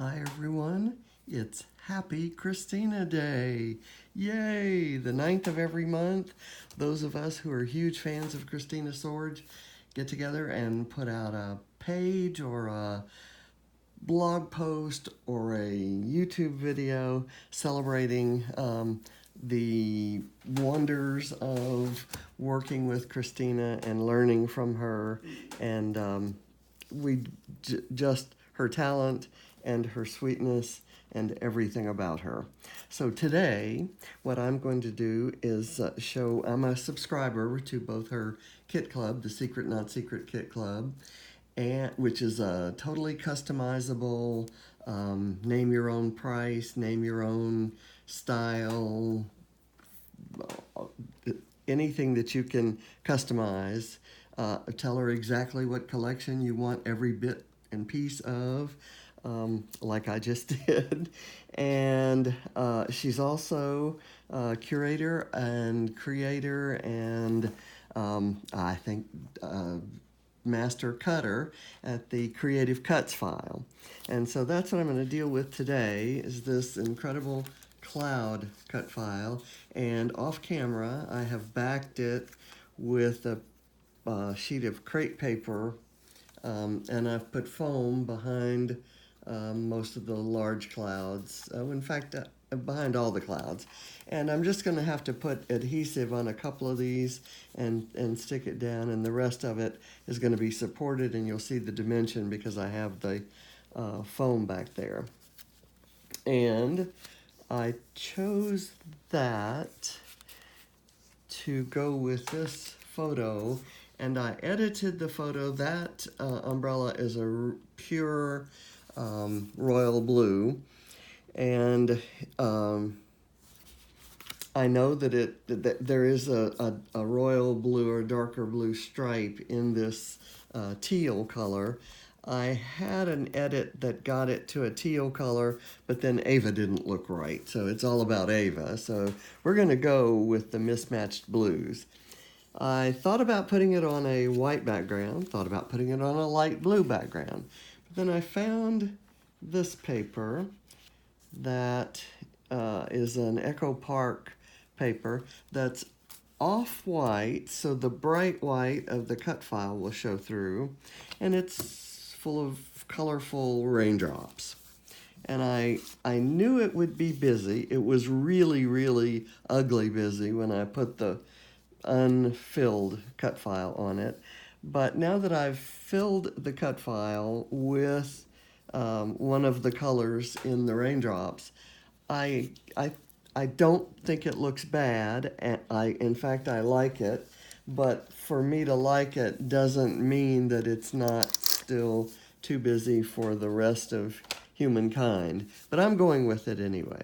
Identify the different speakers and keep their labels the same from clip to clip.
Speaker 1: Hi everyone, it's Happy Khristina Day. Yay! The 9th of every month, those of us who are huge fans of Khristina Sorge get together and put out a page or a blog post or a YouTube video celebrating the wonders of working with Khristina and learning from her, and just her talent and her sweetness and everything about her. So today, what I'm going to do is show, I'm a subscriber to both her kit club, the Secret Not Secret Kit Club, and which is a totally customizable, name your own price, name your own style, anything that you can customize. Tell her exactly what collection you want every bit and piece of, like I just did. And she's also a curator and creator and I think master cutter at the Creative Cuts file. And so that's what I'm going to deal with today, is this incredible cloud cut file. And off camera, I have backed it with a sheet of crepe paper, and I've put foam behind most of the large clouds. In fact, behind all the clouds. And I'm just going to have to put adhesive on a couple of these and stick it down, and the rest of it is going to be supported, and you'll see the dimension because I have the foam back there. And I chose that to go with this photo, and I edited the photo. That umbrella is a pure royal blue, and I know that there is a royal blue or darker blue stripe in this teal color. I had an edit that got it to a teal color, but then Ava didn't look right. So it's all about Ava. So we're going to go with the mismatched blues. I thought about putting it on a white background, thought about putting it on a light blue background. But then I found this paper that is an Echo Park paper that's off-white, so the bright white of the cut file will show through, and it's full of colorful raindrops. And I knew it would be busy. It was really, really ugly busy when I put the unfilled cut file on it. But now that I've filled the cut file with one of the colors in the raindrops, I don't think it looks bad. And in fact, I like it. But for me to like it doesn't mean that it's not still too busy for the rest of humankind. But I'm going with it anyway.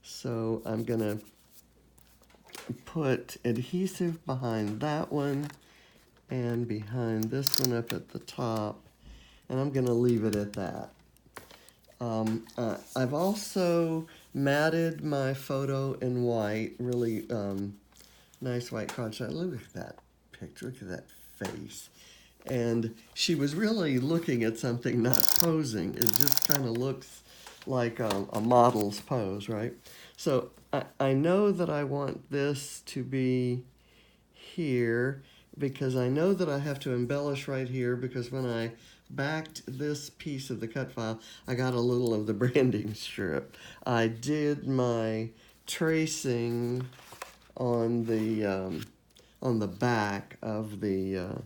Speaker 1: So I'm going to put adhesive behind that one and behind this one up at the top, and I'm going to leave it at that. I've also matted my photo in white, really nice white contrast. Look at that picture, look at that face. And she was really looking at something, not posing. It just kind of looks like a model's pose, right? So I know that I want this to be here because I know that I have to embellish right here, because when I backed this piece of the cut file, I got a little of the branding strip. I did my tracing on the back of the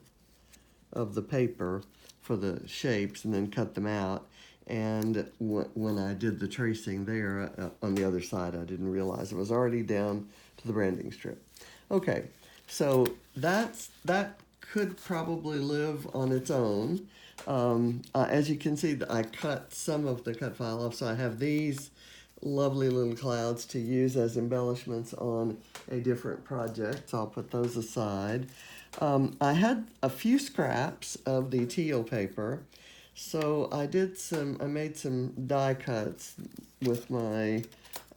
Speaker 1: paper for the shapes, and then cut them out. And when I did the tracing there on the other side, I didn't realize it was already down to the branding strip. Okay, so that could probably live on its own. As you can see, I cut some of the cut file off, so I have these lovely little clouds to use as embellishments on a different project. So I'll put those aside. I had a few scraps of the teal paper, so I made some die cuts with my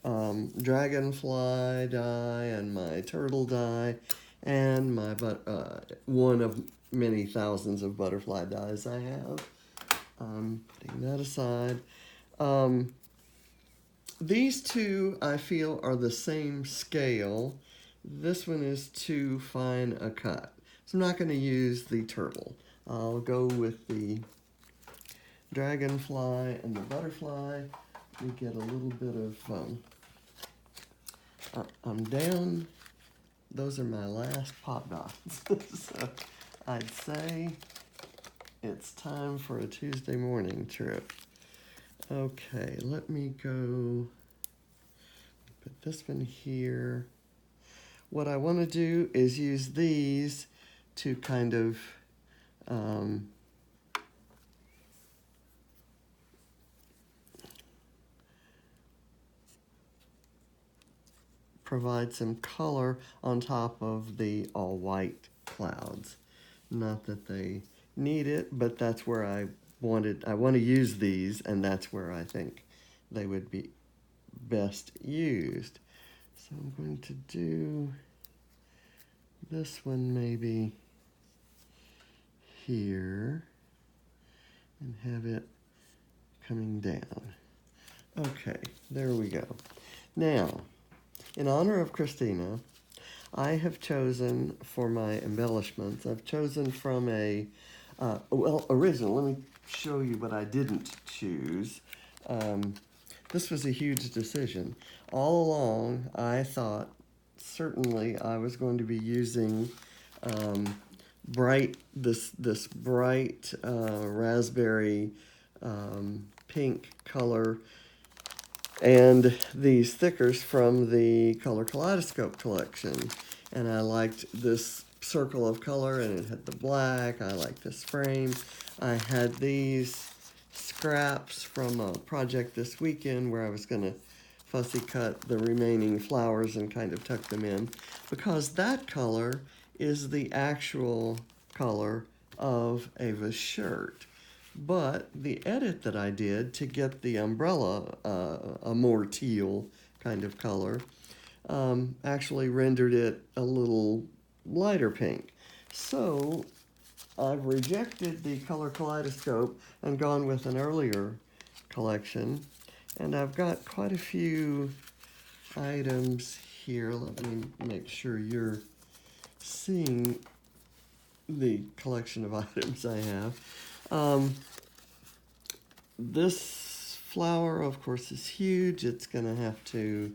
Speaker 1: dragonfly die and my turtle die and my one of many thousands of butterfly dies I have. Putting that aside. These two, I feel, are the same scale. This one is too fine a cut. So I'm not going to use the turtle. I'll go with the dragonfly and the butterfly. We get a little bit of, I'm down. Those are my last pop dots. So I'd say it's time for a Tuesday morning trip. Okay, let me go put this one here. What I want to do is use these to kind of provide some color on top of the all white clouds. Not that they need it, but that's where I want to use these, and that's where I think they would be best used. So I'm going to do this one maybe here and have it coming down. Okay, there we go. Now, in honor of Khristina, I have chosen for my embellishments, I've chosen from a, original, let me show you what I didn't choose. This was a huge decision. All along, I thought certainly I was going to be using this bright raspberry pink color and these thickers from the Color Kaleidoscope collection. And I liked this circle of color, and it had the black. I liked this frame. I had these scraps from a project this weekend where I was going to fussy cut the remaining flowers and kind of tuck them in, because that color is the actual color of Ava's shirt. But the edit that I did to get the umbrella a more teal kind of color actually rendered it a little lighter pink. So I've rejected the Color Kaleidoscope and gone with an earlier collection. And I've got quite a few items here. Let me make sure you're seeing the collection of items I have. This flower, of course, is huge. It's going to have to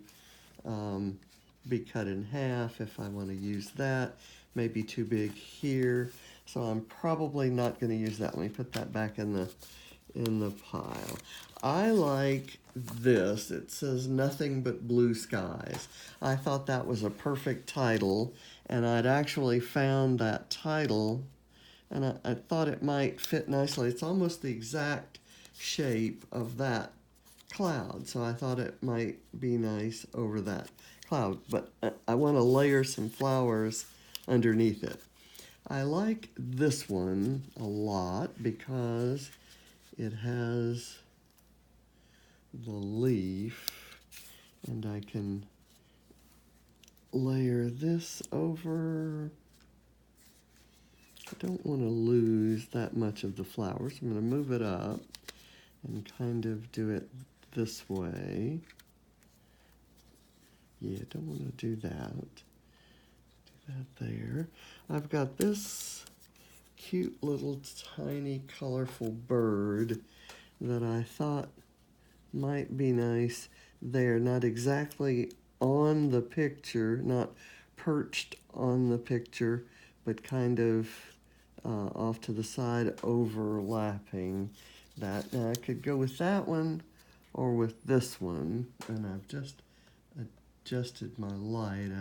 Speaker 1: be cut in half if I want to use that. Maybe too big here. So I'm probably not going to use that. Let me put that back in the pile. I like this. It says Nothing But Blue Skies. I thought that was a perfect title, and I'd actually found that title, and I thought it might fit nicely. It's almost the exact shape of that cloud, so I thought it might be nice over that cloud, but I want to layer some flowers underneath it. I like this one a lot because it has the leaf, and I can layer this over. I don't want to lose that much of the flowers. I'm going to move it up and kind of do it this way. Yeah, don't want to do that. Do that there. I've got this cute little tiny colorful bird that I thought might be nice there. Not exactly on the picture, not perched on the picture, but kind of off to the side, overlapping that. Now I could go with that one or with this one, and I've just adjusted my light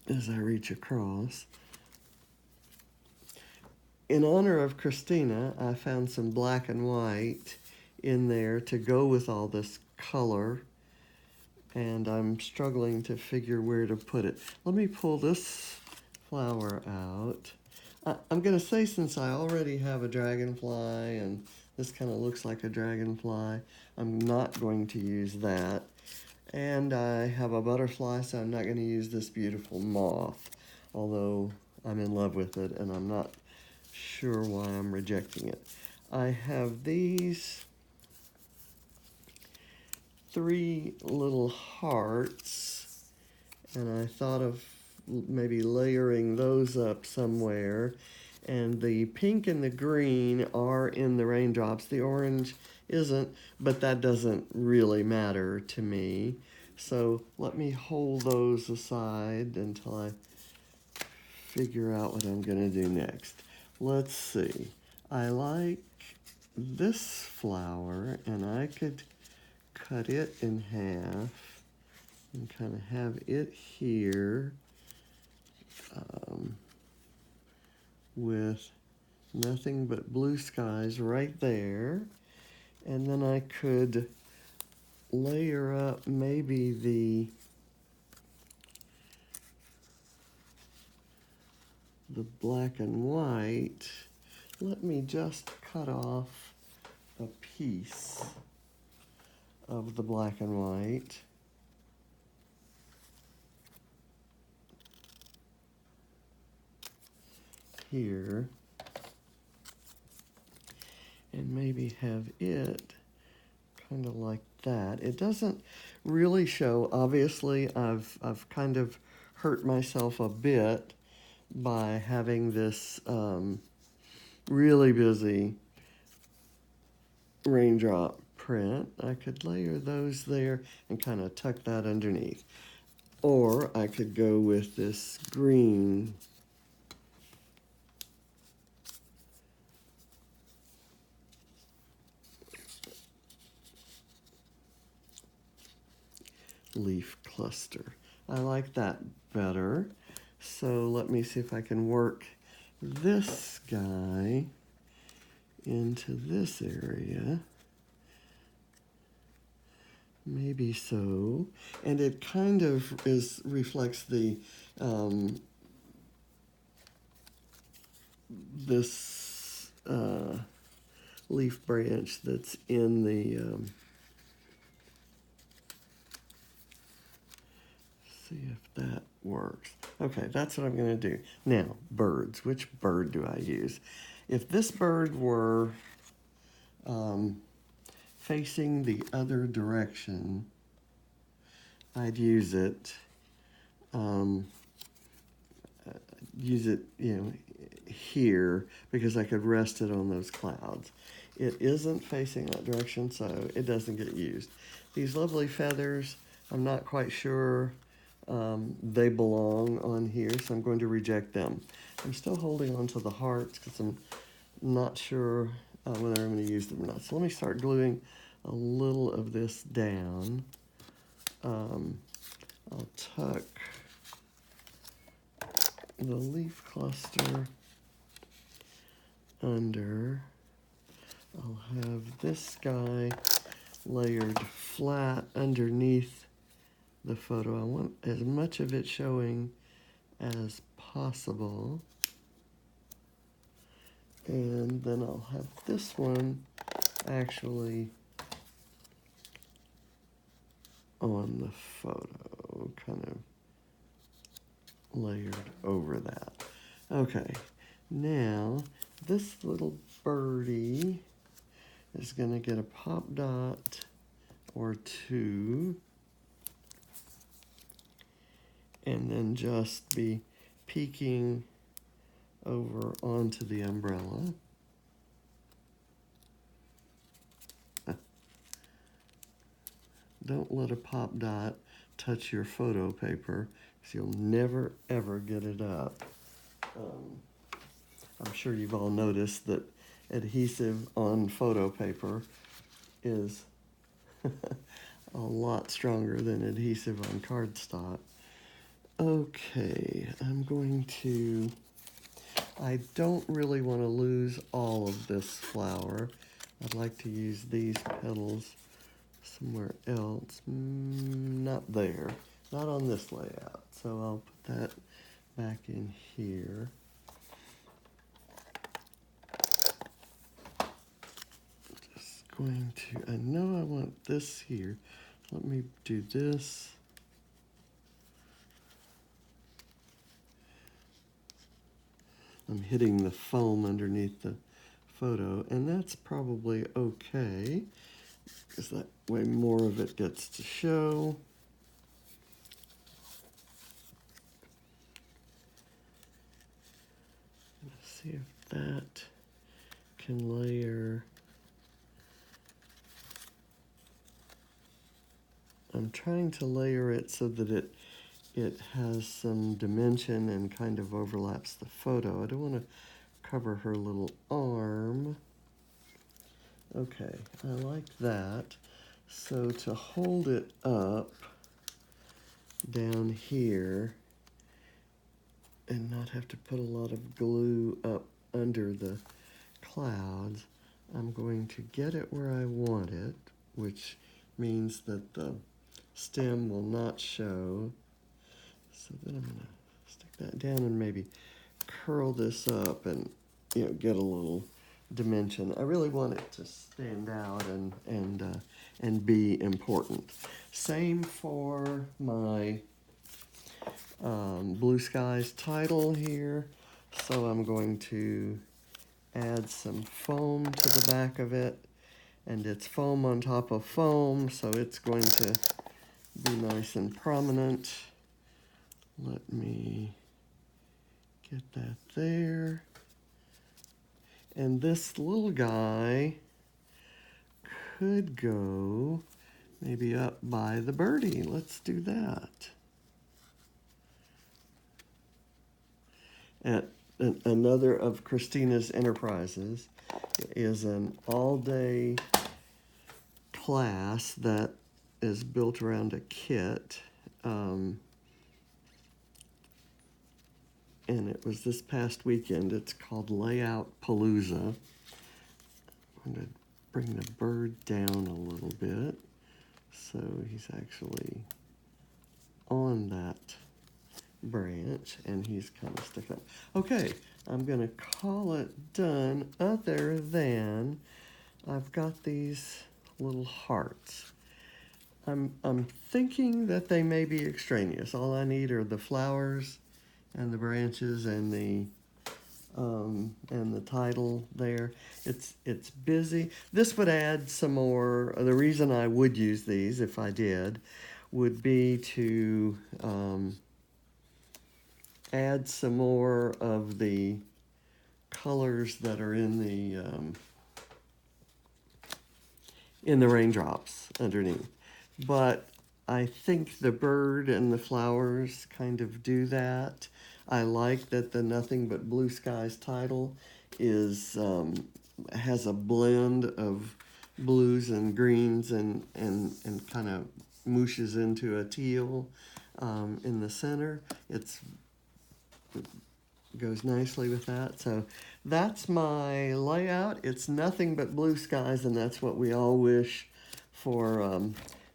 Speaker 1: as I reach across. In honor of Khristina, I found some black and white in there to go with all this color, and I'm struggling to figure where to put it. Let me pull this flower out. I'm going to say, since I already have a dragonfly, and this kind of looks like a dragonfly, I'm not going to use that. And I have a butterfly, so I'm not going to use this beautiful moth, although I'm in love with it, and I'm not sure why I'm rejecting it. I have these 3 little hearts, and I thought of maybe layering those up somewhere. And the pink and the green are in the raindrops. The orange isn't, but that doesn't really matter to me. So let me hold those aside until I figure out what I'm going to do next. Let's see. I like this flower, and I could cut it in half and kind of have it here with nothing but blue skies right there. And then I could layer up maybe the black and white. Let me just cut off a piece of the black and white. Here. And maybe have it kind of like that. It doesn't really show. Obviously, I've kind of hurt myself a bit by having this really busy raindrop print. I could layer those there and kind of tuck that underneath. Or I could go with this green leaf cluster. I like that better. So let me see if I can work this guy into this area. Maybe so. And it kind of reflects the this leaf branch that's in the see if that works. Okay, that's what I'm going to do. Now, birds. Which bird do I use? If this bird were facing the other direction, I'd use it, here, because I could rest it on those clouds. It isn't facing that direction, so it doesn't get used. These lovely feathers, I'm not quite sure they belong on here, so I'm going to reject them. I'm still holding on to the hearts because I'm not sure whether I'm going to use them or not. So let me start gluing a little of this down. I'll tuck the leaf cluster under. I'll have this guy layered flat underneath the photo. I want as much of it showing as possible. And then I'll have this one actually on the photo, kind of layered over that. Okay, now this little birdie is going to get a pop dot or 2, and then just be peeking over onto the umbrella. Don't let a pop dot touch your photo paper, because you'll never ever get it up. I'm sure you've all noticed that adhesive on photo paper is a lot stronger than adhesive on cardstock. Okay, I don't really want to lose all of this flower. I'd like to use these petals somewhere else. Not there, not on this layout. So I'll put that back in here. Just going to, I know I want this here. Let me do this. I'm hitting the foam underneath the photo, and that's probably okay, because that way more of it gets to show. Let's see if that can layer. I'm trying to layer it so that it has some dimension and kind of overlaps the photo. I don't want to cover her little arm. Okay, I like that. So to hold it up down here and not have to put a lot of glue up under the clouds, I'm going to get it where I want it, which means that the stem will not show. So then I'm going to stick that down and maybe curl this up and get a little dimension. I really want it to stand out and be important. Same for my Blue Skies title here. So I'm going to add some foam to the back of it, and it's foam on top of foam, so it's going to be nice and prominent. Let me get that there. And this little guy could go maybe up by the birdie. Let's do that. Another of Khristina's enterprises is an all-day class that is built around a kit. And it was this past weekend. It's called Layout Palooza. I'm going to bring the bird down a little bit so he's actually on that branch and he's kind of sticking up. Okay, I'm going to call it done, other than I've got these little hearts. I'm thinking that they may be extraneous. All I need are the flowers and the branches and the title there. It's busy. This would add some more. The reason I would use these, if I did, would be to add some more of the colors that are in the raindrops underneath. But I think the bird and the flowers kind of do that. I like that the Nothing But Blue Skies title is has a blend of blues and greens and kind of mooshes into a teal in the center. It goes nicely with that. So that's my layout. It's nothing but blue skies, and that's what we all wish for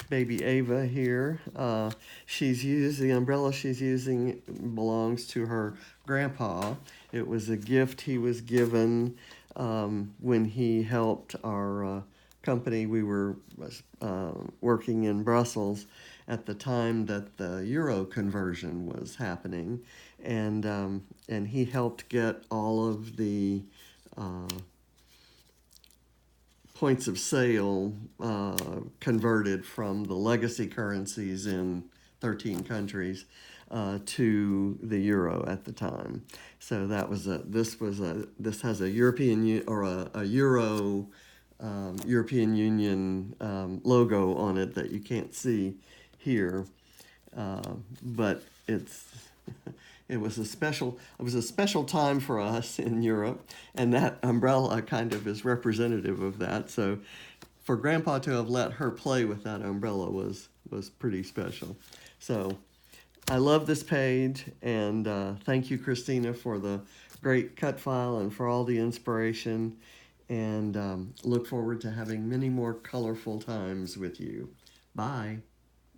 Speaker 1: baby Ava here. The umbrella she's using belongs to her grandpa. It was a gift he was given when he helped our company. We were working in Brussels at the time that the euro conversion was happening, and he helped get all of the points of sale converted from the legacy currencies in 13 countries to the euro at the time. So that was this has a European or a euro European Union logo on it that you can't see here, but it was a special time for us in Europe, and that umbrella kind of is representative of that. So for Grandpa to have let her play with that umbrella was pretty special. So I love this page, and thank you, Khristina, for the great cut file and for all the inspiration, and look forward to having many more colorful times with you. Bye.